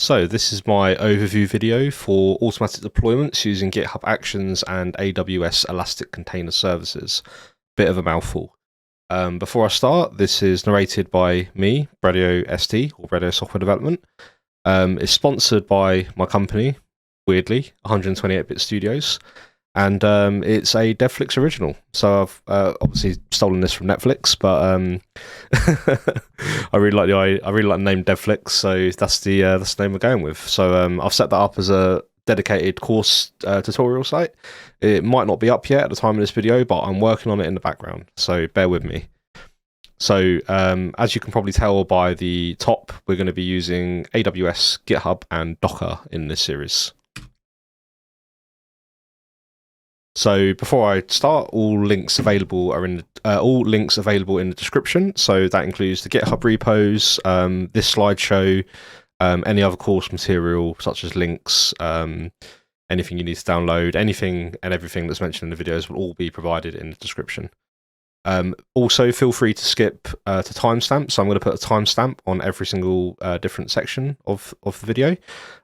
So this is my overview video for automatic deployments using GitHub Actions and AWS Elastic Container Services. Bit of a mouthful. Before I start, this is narrated by me, Radio ST, or Radio Software Development. It's sponsored by my company, weirdly, 128-bit Studios, and it's a Devflix original. So I've obviously stolen this from Netflix, but I really like the name Devflix, so that's the name we're going with. So I've set that up as a dedicated course tutorial site. It might not be up yet at the time of this video, but I'm working on it in the background, so bear with me. So as you can probably tell by the top, we're going to be using AWS, GitHub, and Docker in this series. So before I start, all links available in the description. So that includes the GitHub repos, this slideshow, any other course material such as links, anything you need to download, anything and everything that's mentioned in the videos will all be provided in the description. Also, feel free to skip to timestamp. So I'm going to put a timestamp on every single different section of the video,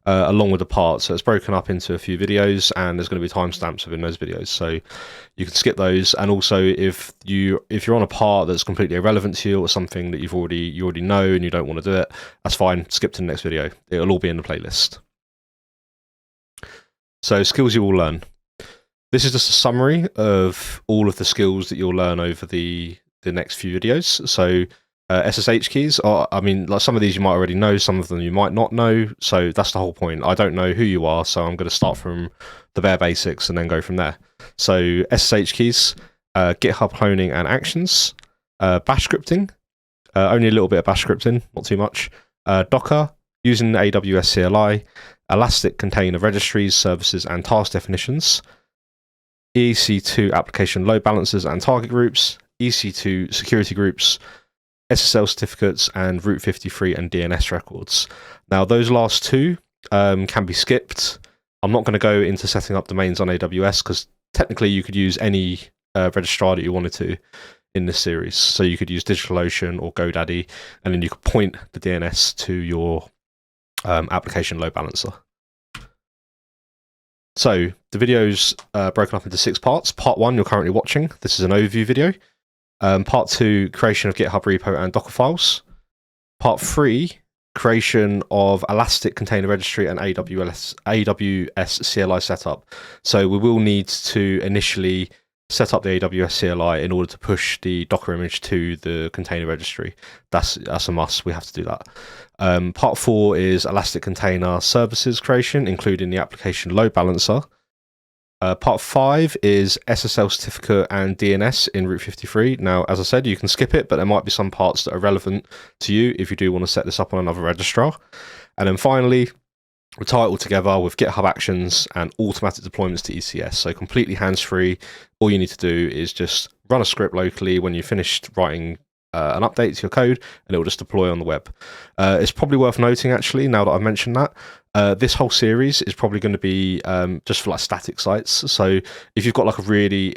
along with the parts. So it's broken up into a few videos, and there's going to be timestamps within those videos. So you can skip those. And also, if you're on a part that's completely irrelevant to you or something that you already know and you don't want to do it, that's fine. Skip to the next video. It'll all be in the playlist. So skills you will learn. This is just a summary of all of the skills that you'll learn over the next few videos. So SSH keys are, like some of these you might already know, some of them you might not know. So that's the whole point. I don't know who you are, so I'm going to start from the bare basics and then go from there. So SSH keys, GitHub cloning and actions, bash scripting, only a little bit of bash scripting, not too much, Docker, using the AWS CLI, Elastic Container Registries, Services and Task Definitions, EC2 application load balancers and target groups, EC2 security groups, SSL certificates, and Route 53 and DNS records. Now, those last two can be skipped. I'm not going to go into setting up domains on AWS because technically you could use any registrar that you wanted to in this series. So you could use DigitalOcean or GoDaddy, and then you could point the DNS to your application load balancer. So the video's broken up into 6 parts. Part 1 you're currently watching. This is an overview video. Part 2, creation of GitHub repo and Docker files. Part 3, creation of Elastic Container Registry and AWS CLI setup. So we will need to initially set up the AWS CLI in order to push the Docker image to the container registry. That's a must. We have to do that. Part 4 is Elastic Container Services creation, including the application load balancer. Part 5 is SSL certificate and DNS in Route 53. Now, as I said, you can skip it, but there might be some parts that are relevant to you if you do want to set this up on another registrar. And then finally, we tie it all together with GitHub Actions and automatic deployments to ECS. So completely hands-free. All you need to do is just run a script locally when you've finished writing an update to your code, and it will just deploy on the web. It's probably worth noting, actually, now that I've mentioned that, this whole series is probably going to be just for like static sites. So if you've got like a really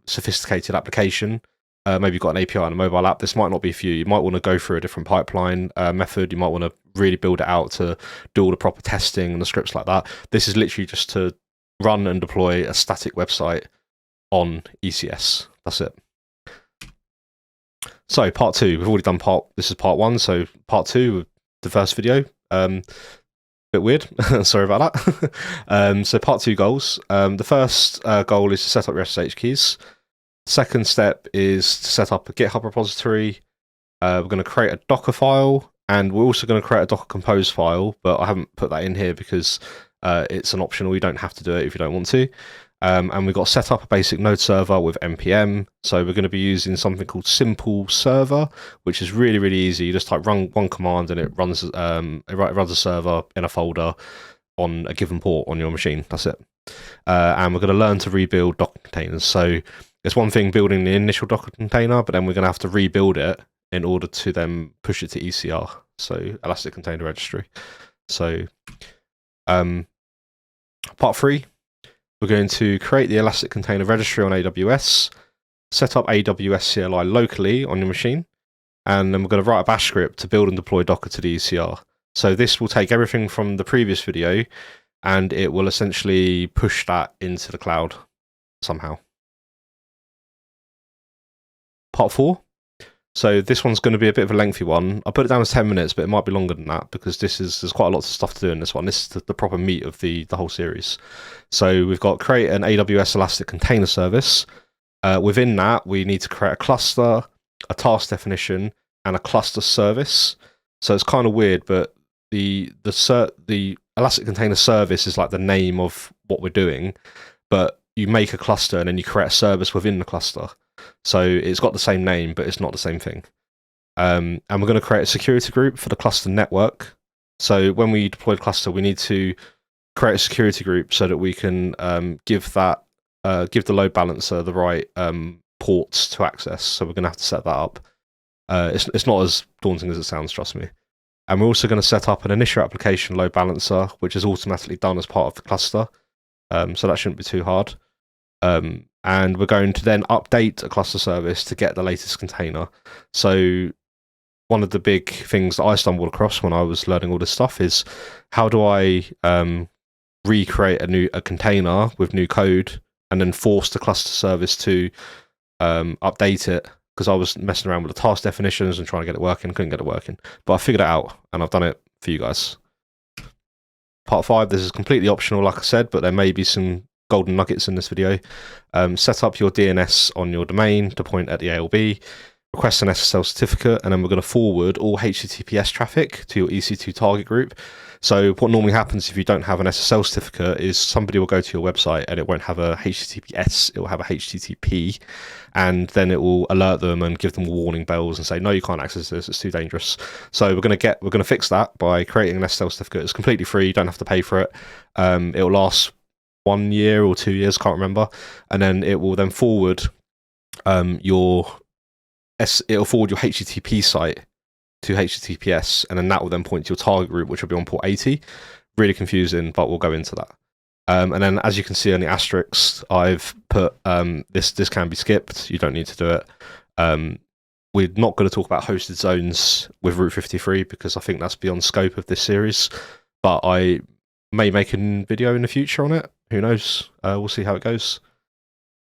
sophisticated application, maybe you've got an API on a mobile app, this might not be for you. You might want to go through a different pipeline method. You might want to really build it out to do all the proper testing and the scripts like that. This is literally just to run and deploy a static website on ECS. That's it. So part 2, we've already done this is part 1, so part 2, the first video. Bit weird, sorry about that. So part 2 goals. The first goal is to set up your SSH keys. Second step is to set up a GitHub repository. We're going to create a Docker file, and we're also going to create a Docker Compose file, but I haven't put that in here because it's an optional. You don't have to do it if you don't want to. And we've got to set up a basic node server with npm. So we're going to be using something called simple server, which is really, really easy. You just type run one command and it runs a server in a folder on a given port on your machine. That's it. And we're going to learn to rebuild Docker containers. So it's one thing building the initial Docker container, but then we're going to have to rebuild it in order to then push it to ECR, so Elastic Container Registry. So part 3, we're going to create the Elastic Container Registry on AWS, set up AWS CLI locally on your machine, and then we're going to write a bash script to build and deploy Docker to the ECR. So this will take everything from the previous video and it will essentially push that into the cloud somehow. Part 4. So this one's going to be a bit of a lengthy one. I put it down as 10 minutes, but it might be longer than that because there's quite a lot of stuff to do in this one. This is the proper meat of the whole series. So we've got create an AWS Elastic Container Service. Within that, we need to create a cluster, a task definition, and a cluster service. So it's kind of weird, but the Elastic Container Service is like the name of what we're doing, but you make a cluster and then you create a service within the cluster. So it's got the same name, but it's not the same thing. And we're going to create a security group for the cluster network. So when we deploy the cluster, we need to create a security group so that we can give the load balancer the right ports to access. So we're going to have to set that up. It's not as daunting as it sounds, trust me. And we're also going to set up an initial application load balancer, which is automatically done as part of the cluster. So that shouldn't be too hard. And we're going to then update a cluster service to get the latest container. So one of the big things that I stumbled across when I was learning all this stuff is how do I recreate a container with new code and then force the cluster service to update it, because I was messing around with the task definitions and trying to get it working, couldn't get it working. But I figured it out and I've done it for you guys. Part 5, this is completely optional, like I said, but there may be some golden nuggets in this video. Set up your DNS on your domain to point at the ALB, request an SSL certificate, and then we're going to forward all HTTPS traffic to your EC2 target group. So what normally happens if you don't have an SSL certificate is somebody will go to your website and it won't have a HTTPS, it will have a HTTP, and then it will alert them and give them warning bells and say, no, you can't access this, it's too dangerous. So we're going to fix that by creating an SSL certificate. It's completely free, you don't have to pay for it. It will last 1 year or 2 years, can't remember, and then it will then forward your HTTP site to HTTPS, and then that will then point to your target group, which will be on port 80. Really confusing, but we'll go into that. And then, as you can see on the asterisk, I've put this can be skipped. You don't need to do it. We're not going to talk about hosted zones with Route 53 because I think that's beyond scope of this series. But I may make a video in the future on it. Who knows? We'll see how it goes.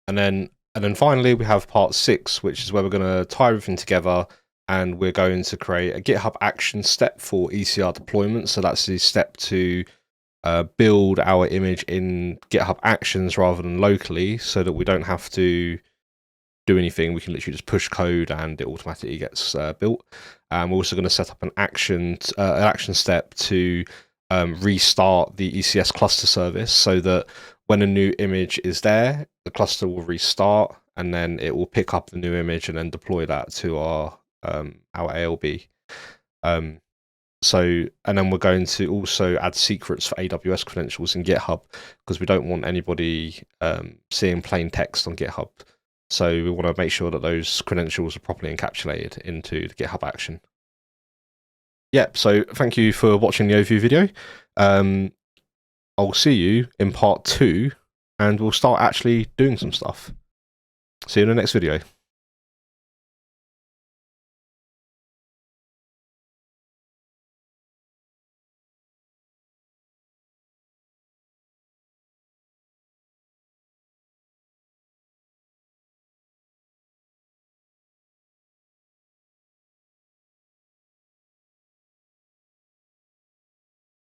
And then finally, we have part 6, which is where we're going to tie everything together, and we're going to create a GitHub action step for ECR deployment. So that's the step to build our image in GitHub Actions rather than locally, so that we don't have to do anything. We can literally just push code and it automatically gets built. And we're also going to set up an action step to restart the ECS cluster service, so that when a new image is there, the cluster will restart and then it will pick up the new image and then deploy that to our ALB. And then we're going to also add secrets for AWS credentials in GitHub, because we don't want anybody seeing plain text on GitHub. So we want to make sure that those credentials are properly encapsulated into the GitHub action. Yep, so thank you for watching the overview video. I'll see you in part 2, and we'll start actually doing some stuff. See you in the next video.